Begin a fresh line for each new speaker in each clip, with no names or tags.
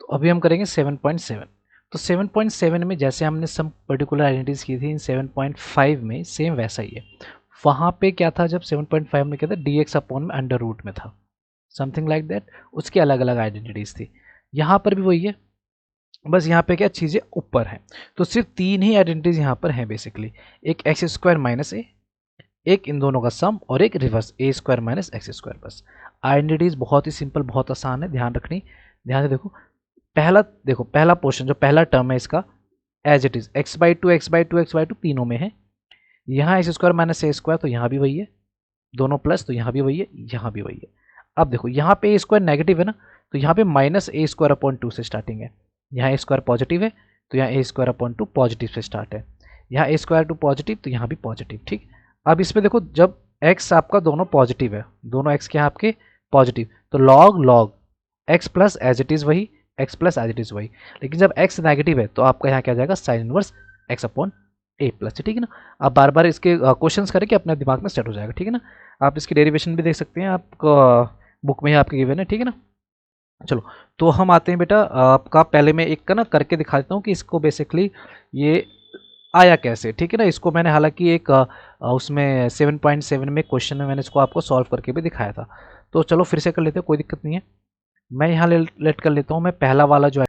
तो अभी हम करेंगे 7.7। तो 7.7 में जैसे हमने सम पर्टिकुलर आइडेंटिटीज की थी, इन 7.5 में सेम वैसा ही है। वहाँ पे क्या था, जब 7.5 में क्या था, डी एक्स अपॉन में अंडर रूट में था, समथिंग लाइक दैट, उसकी अलग अलग आइडेंटिटीज थी। यहाँ पर भी वही है, बस यहाँ पे क्या चीज़ें ऊपर हैं। तो सिर्फ तीन ही आइडेंटिटीज यहाँ पर हैं बेसिकली, एक एक्स स्क्वायर माइनस ए, एक इन दोनों का सम, और एक रिवर्स ए स्क्वायर माइनस एक्स स्क्वायर। बस आइडेंटिटीज बहुत ही सिंपल, बहुत आसान है, ध्यान रखनी। ध्यान से देखो, पहला पोर्शन जो पहला टर्म है इसका as it is x by two x by two x by two तीनों में है। यहाँ x square minus a square, तो यहाँ भी वही है, दोनों प्लस, तो यहाँ भी वही है, यहाँ भी वही है। अब देखो यहाँ पे ए स्क्वायर नेगेटिव है ना, तो यहाँ पे minus a square upon two से स्टार्टिंग है। यहाँ ए स्क्वायर पॉजिटिव है, तो यहाँ ए स्क्वायर अपॉन टू पॉजिटिव से स्टार्ट है। यहाँ ए स्क्वायर टू पॉजिटिव, तो यहाँ भी पॉजिटिव। ठीक, अब इसमें देखो, जब एक्स आपका दोनों पॉजिटिव है, दोनों एक्स के आपके पॉजिटिव, तो log log x plus as it is वही, x plus as it is वही। लेकिन जब एक्स नेगेटिव है तो आपका यहाँ क्या जाएगा, साइन इनवर्स एक्स अपॉन ए प्लस। ठीक है ना, आप बार बार इसके क्वेश्चंस करके अपने दिमाग में सेट हो जाएगा। ठीक है ना, आप इसकी डेरिवेशन भी देख सकते हैं, आपको बुक में ही आपके गिवन है। ठीक है ना, चलो तो हम आते हैं बेटा, आपका पहले मैं एक का ना करके दिखा देता हूँ कि इसको बेसिकली ये आया कैसे। ठीक है ना, इसको मैंने हालांकि एक उसमें 7.7 में क्वेश्चन में मैंने इसको आपको सॉल्व करके भी दिखाया था। तो चलो फिर से कर लेते हैं, कोई दिक्कत नहीं है। मैं यहाँ लेट कर लेता हूँ, मैं पहला वाला जो है,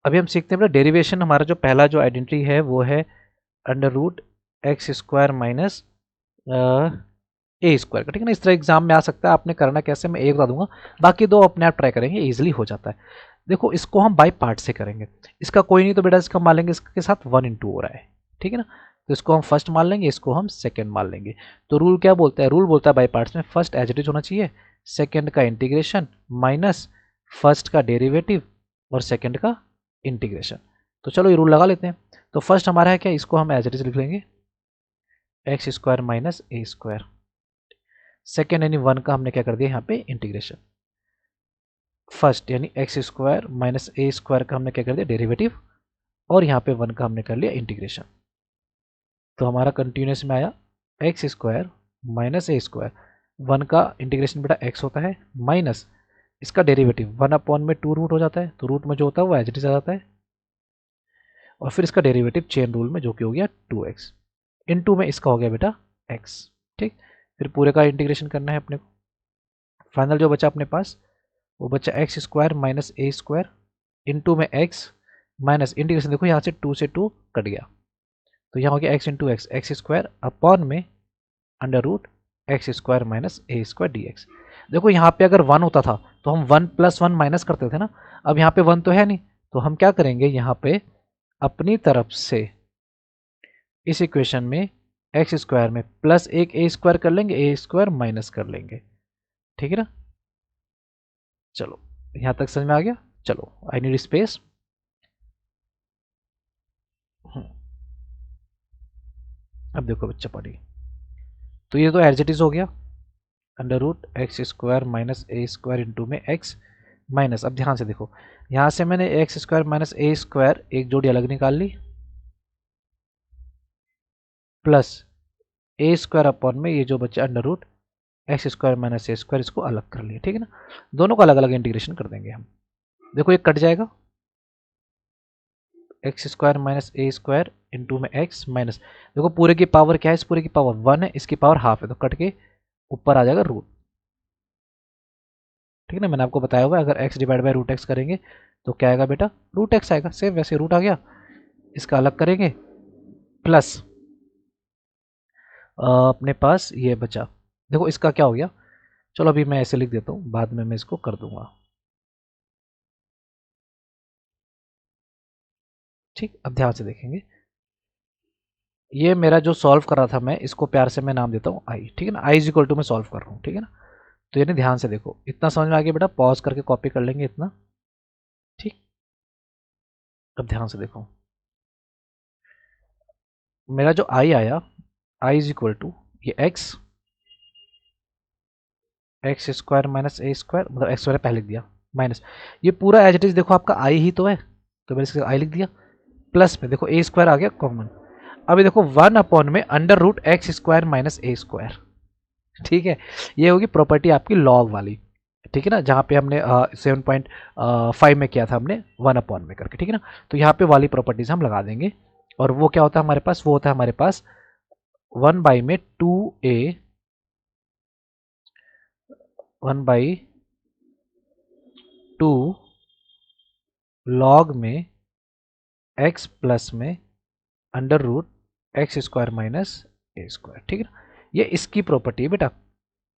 अभी हम सीखते हैं बेटा डेरिवेशन। हमारा जो पहला जो आइडेंटिटी है वो है under root x square minus a square का। ठीक है ना, इस तरह एग्जाम में आ सकता है, आपने करना कैसे मैं एक बता दूंगा, बाकी दो अपने आप ट्राई करेंगे, इजीली हो जाता है। देखो इसको हम बाई पार्ट से करेंगे, इसका कोई नहीं तो बेटा इसका मान लेंगे, इसके साथ 1 इंटू हो रहा है। ठीक है ना, तो इसको हम फर्स्ट मान लेंगे, इसको हम सेकंड मान लेंगे। तो रूल क्या बोलता है, रूल बोलता है बाई पार्ट्स में फर्स्ट एज इट इज होना चाहिए, सेकंड का इंटीग्रेशन माइनस फर्स्ट का डेरिवेटिव और सेकंड का इंटीग्रेशन। तो चलो ये रूल लगा लेते हैं। तो फर्स्ट हमारा है क्या, इसको हम एज इट इज लिख लेंगे, x square minus a square. Second यानी 1 का हमने क्या कर दिया यहाँ पे इंटीग्रेशन। फर्स्ट यानी x square minus a square का हमने क्या कर दिया डेरिवेटिव, और यहाँ पे 1 का हमने कर लिया इंटीग्रेशन। तो हमारा कंटिन्यूस में आया x square minus a square, 1 का इंटीग्रेशन बेटा एक्स होता है, माइनस इसका डेरिवेटिव 1 अपॉन में 2 रूट हो जाता है, तो रूट में जो होता है वो एज इट इज आ जाता है, और फिर इसका डेरिवेटिव चेन रूल में जो कि हो गया 2x, इनटू में इसका हो गया बेटा x। ठीक, फिर पूरे का इंटीग्रेशन करना है अपने को। फाइनल जो बचा अपने पास वो बचा x square minus a square into में x माइनस इंटीग्रेशन, देखो यहाँ से 2 से 2 कट गया, तो यहाँ हो गया x into x, x square upon में under root x square minus a square d x. देखो यहाँ पे अगर 1 होता था तो हम 1 प्लस 1 माइनस करते थे ना, अब यहाँ पे 1 तो है नहीं, तो हम क्या करेंगे, यहाँ पे अपनी तरफ से इस इक्वेशन में एक्स स्क्वायर में प्लस एक ए स्क्वायर कर लेंगे, ए स्क्वायर माइनस कर लेंगे। ठीक है ना, चलो यहां तक समझ में आ गया। चलो आई नीड स्पेस। अब देखो बच्चा पढ़ी, तो ये तो एज इट इज हो गया, under root x square minus a square into में एक्स माइनस, अब ध्यान से देखो, यहां से मैंने x square minus a square एक जोड़ी अलग निकाल ली, प्लस ए स्क्वायर अपॉन में ये जो बच्चा under root x square minus a square, इसको अलग कर लिया। ठीक है ना, दोनों को अलग अलग इंटीग्रेशन कर देंगे हम। देखो ये कट जाएगा, x square minus a square into में एक्स माइनस, देखो पूरे की पावर क्या है, इस पूरे की पावर 1 है, इसकी पावर हाफ है, तो कट के ऊपर आ जाएगा रूट। ठीक है ना, मैंने आपको बताया हुआ है अगर x divide by root x करेंगे तो क्या आएगा बेटा, रूट एक्स आएगा, सेम वैसे रूट आ गया, इसका अलग करेंगे, प्लस अपने पास ये बचा, देखो इसका क्या हो गया, चलो अभी मैं ऐसे लिख देता हूँ, बाद में मैं इसको कर दूंगा। ठीक, अब ध्यान से देखेंगे, ये मेरा जो सॉल्व कर रहा था मैं, इसको प्यार से मैं नाम देता हूँ आई। ठीक है ना, आई इज इक्वल टू मैं सॉल्व कर रहा हूँ। ठीक है ना, तो यानी ध्यान से देखो, इतना समझ में आ गया बेटा, पॉज करके कॉपी कर लेंगे इतना। ठीक, अब ध्यान से देखो, मेरा जो आई आया, आई इज इक्वल टू ये x, x square minus a square, मतलब एक्स स्क्वायर पहले लिख दिया, माइनस ये पूरा एज इट इज, देखो आपका आई ही तो है, तो मैंने इसके आई लिख दिया, प्लस में देखो ए स्क्वायर आ गया कॉमन। अभी देखो 1 अपॉन में under root x square minus a square. ठीक है, ये होगी प्रॉपर्टी आपकी लॉग वाली। ठीक है ना, जहाँ पे हमने 7.5 में किया था हमने 1 में करके, ठीक है ना। तो यहाँ पे वाली प्रॉपर्टीज हम लगा देंगे, और वो क्या होता है हमारे पास, वो होता है हमारे पास 1 में 2a 1/2 log में x प्लस में under root x square minus a square, ठीक है ना। ये इसकी प्रॉपर्टी है बेटा,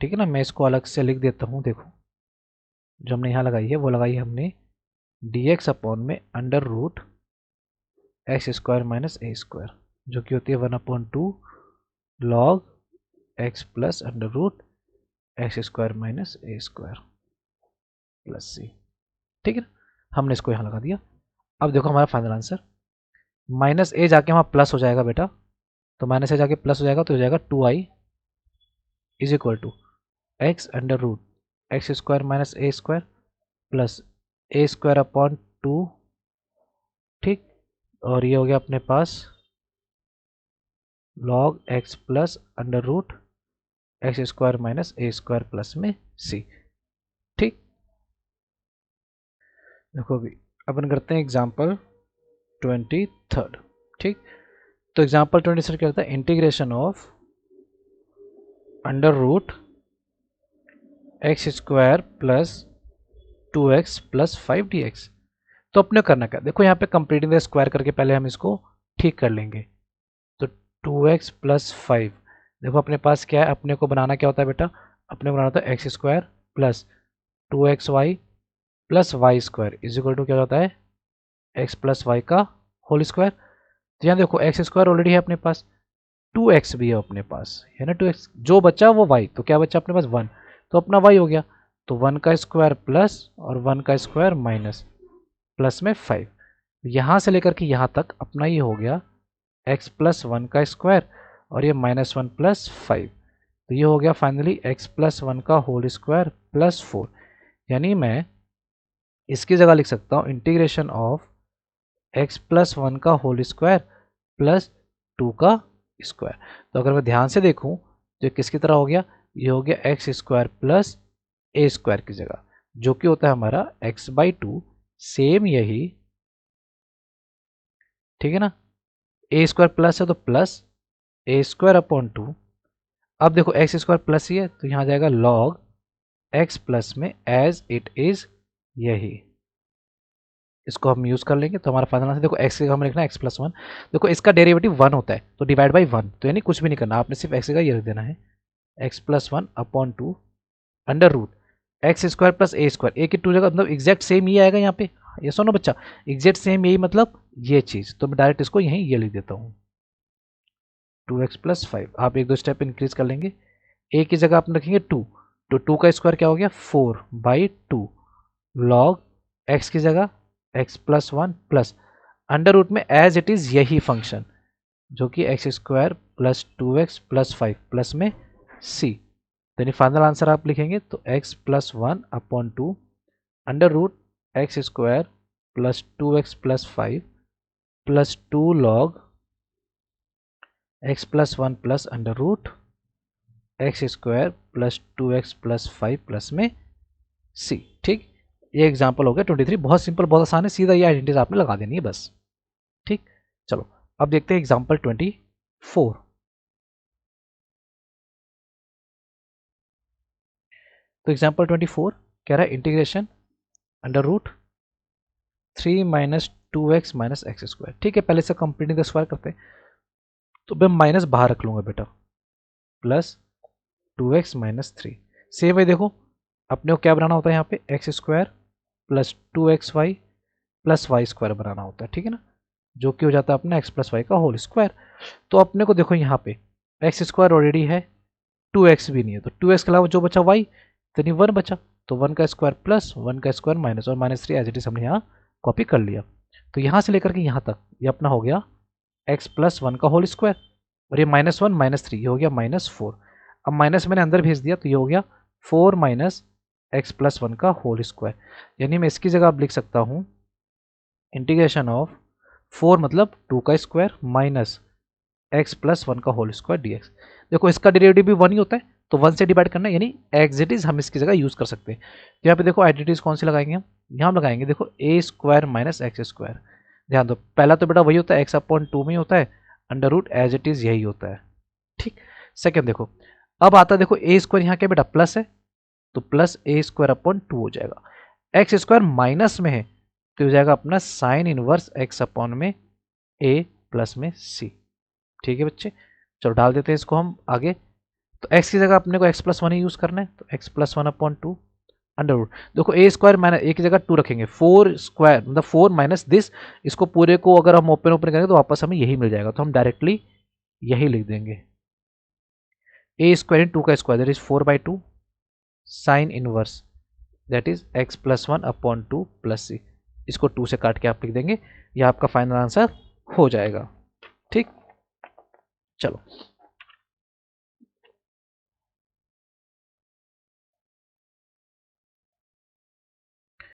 ठीक है ना। मैं इसको अलग से लिख देता हूँ, देखो जो हमने यहाँ लगाई है वो लगाई है हमने डी एक्स अपॉन में under root x square minus a square, जो कि होती है 1/2 log x plus under root x square minus a square plus c, ठीक है ना। हमने इसको यहाँ लगा दिया। अब देखो हमारा फाइनल आंसर, माइनस ए जाके वहाँ प्लस हो जाएगा बेटा, तो माइनस ए जाके प्लस हो जाएगा, तो हो जाएगा 2i is equal to x under root x square minus a square plus a square upon 2, ठीक। और ये हो गया अपने पास log x plus under root x square minus a square plus में सी, ठीक। देखो अभी अपन करते हैं एग्जाम्पल 23, ठीक। तो एग्जाम्पल 23 क्या होता है, integration of under root x square plus 2x plus 5 dx। तो अपने करना क्या, देखो यहाँ पे कंप्लीटिंग द स्क्वायर करके पहले हम इसको ठीक कर लेंगे। तो 2x प्लस 5, देखो अपने पास क्या है, अपने को बनाना क्या होता है बेटा, अपने को बनाना होता है x square plus 2xy plus y square is equal to क्या होता है एक्स प्लस वाई का होल स्क्वायर। तो यहाँ देखो एक्स स्क्वायर ऑलरेडी है अपने पास, 2x भी है अपने पास, है ना 2x, जो बचा वो y, तो क्या बचा अपने पास 1, तो अपना y हो गया। तो 1 का स्क्वायर प्लस और 1 का स्क्वायर माइनस प्लस में 5, यहाँ से लेकर के यहाँ तक अपना ये हो गया x प्लस 1 का स्क्वायर और ये -1 प्लस 5, तो ये हो गया फाइनली x प्लस 1 का होल स्क्वायर प्लस 4। यानी मैं इसकी जगह लिख सकता हूँ इंटीग्रेशन ऑफ x प्लस 1 का होल स्क्वायर प्लस 2 का स्क्वायर। तो अगर मैं ध्यान से देखूं तो किसकी तरह हो गया, ये हो गया x square plus a square की जगह, जो कि होता है हमारा x/2, सेम यही, ठीक है ना। ए स्क्वायर प्लस है तो प्लस ए स्क्वायर अपॉन 2। अब देखो एक्स स्क्वायर प्लस ही है तो यहाँ जाएगा लॉग एक्स प्लस में एज इट इज यही, इसको हम यूज कर लेंगे। तो हमारा फाइनल आंसर देखो एक्स की जगह हमें लिखना है एक्स प्लस 1, देखो इसका डेरिवेटिव 1 होता है तो डिवाइड बाई 1, तो यानी कुछ भी नहीं करना, आपने सिर्फ एक्स की जगह ये लिख देना है x plus 1 upon 2 under root x square plus a square, a की 2 जगह मतलब एग्जैक्ट सेम ही आएगा यहाँ पे, ये सुनो बच्चा, एग्जैक्ट सेम यही मतलब ये चीज, तो मैं डायरेक्ट इसको यहीं ये लिख देता हूँ 2x प्लस 5। आप एक दो स्टेप इंक्रीज कर लेंगे, ए की जगह आप रखेंगे 2, तो 2 का स्क्वायर क्या हो गया 4/2 लॉग एक्स की जगह x plus 1 plus under root में एज इट इज यही फंक्शन, जो कि x square plus 2x plus 5 plus में सी। यानी फाइनल आंसर आप लिखेंगे तो x plus 1 upon 2 under root x square plus 2x plus 5 plus 2 log x plus 1 plus under root x square plus 2x plus 5 plus में c, ठीक। ये example हो गया 23, बहुत सिंपल बहुत आसान है, सीधा ये आइडेंटिटीज आपने लगा देनी है बस, ठीक। चलो अब देखते हैं एग्जाम्पल 24। तो एग्जाम्पल 24 कह रहा है integration under root 3 minus 2x minus x square, ठीक है। पहले से कंप्लीटिंग द स्क्वायर करते हैं, तो मैं माइनस बाहर रख लूंगा बेटा, प्लस 2x माइनस 3, सेम है। देखो अपने को क्या बनाना होता है यहाँ पे x square plus 2xy plus y square बनाना होता है, ठीक है ना, जो कि हो जाता है अपना एक्स प्लस वाई का होल स्क्वायर। तो अपने को देखो यहाँ पे एक्स स्क्वायर ऑलरेडी है, 2x भी नहीं है, तो 2x के अलावा जो बचा y, तो नहीं 1 बचा, तो 1 का स्क्वायर प्लस 1 का स्क्वायर माइनस और -3 एज इट इज हमने यहाँ कॉपी कर लिया। तो यहाँ से लेकर के यहाँ तक ये अपना हो गया x प्लस 1 का होल स्क्वायर, और ये -1 -3 ये हो गया -4। अब माइनस मैंने अंदर भेज दिया तो ये हो गया 4 माइनस एक्स प्लस 1 का होल स्क्वायर। यानी मैं इसकी जगह अब लिख सकता हूँ इंटीग्रेशन ऑफ 4 मतलब 2 का स्क्वायर माइनस एक्स प्लस 1 का होल स्क्वायर dx। देखो इसका डेरिवेटिव भी 1 ही होता है, तो 1 से डिवाइड करना, यानी एज इट इज हम इसकी जगह यूज कर सकते हैं। तो यहाँ पे देखो आइडेंटिटीज कौन सी लगाएंगे हम, यहाँ हम लगाएंगे देखो a square minus x square. ध्यान दो पहला तो बेटा वही होता है, एक्स अपॉन 2 में होता है, under root as it is यही होता है। ठीक, सेकेंड देखो अब आता है, देखो ए स्क्वायर यहाँ क्या बेटा प्लस है, तो प्लस ए स्क्वायर अपॉन 2 हो जाएगा। एक्स स्क्वायर माइनस में है तो हो जाएगा अपना साइन इनवर्स एक्स अपॉन में ए प्लस में सी। ठीक है बच्चे, चलो डाल देते हैं इसको हम आगे। तो x की जगह अपने को x प्लस 1 ही यूज करना है, तो x plus 1 upon 2 under root, देखो ए स्क्वायर माइनस ए की जगह 2 रखेंगे, 4 स्क्वायर मतलब 4 माइनस दिस, इसको पूरे को अगर हम ओपन ओपन करेंगे तो वापस हमें यही मिल जाएगा, तो हम डायरेक्टली यही लिख देंगे ए स्क्वायर इन 2 का square that is 4/2 sine inverse that is x plus 1 upon 2 plus c. इसको 2 से काट के आप लिख देंगे, यह आपका फाइनल आंसर हो जाएगा। ठीक, चलो